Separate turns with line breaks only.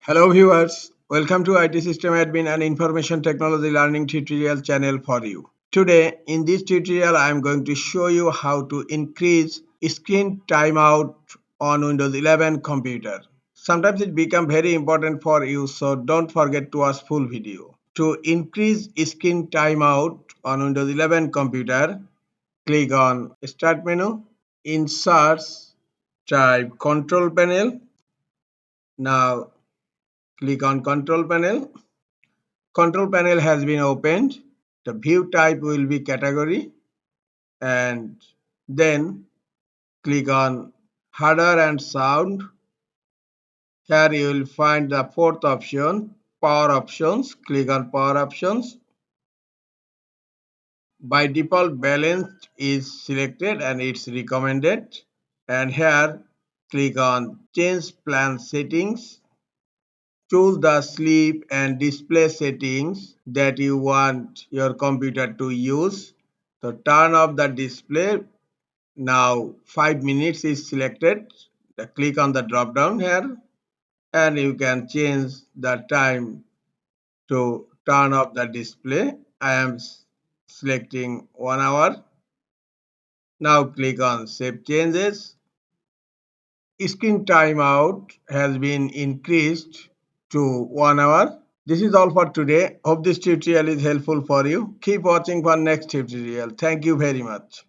Hello viewers, welcome to IT System Admin and Information Technology Learning tutorial channel for you. Today in this tutorial I am going to show you how to increase screen timeout on Windows 11 computer. Sometimes it becomes very important for you, so don't forget to watch full video. To increase screen timeout on Windows 11 computer, click on Start menu, in search type Control Panel. Now click on Control Panel. Control Panel has been opened. The view type will be category, and then click on Hardware and Sound. Here you will find the fourth option, Power Options. Click on Power Options. By default, balanced is selected and it's recommended. And here click on Change Plan Settings. Choose the sleep and display settings that you want your computer to use. So turn off the display. Now 5 minutes is selected. Click on the drop down here and you can change the time to turn off the display. I am selecting 1 hour. Now click on Save Changes. Screen timeout has been increased to 1 hour. This is all for today. Hope this tutorial is helpful for you. Keep watching for next tutorial. Thank you very much.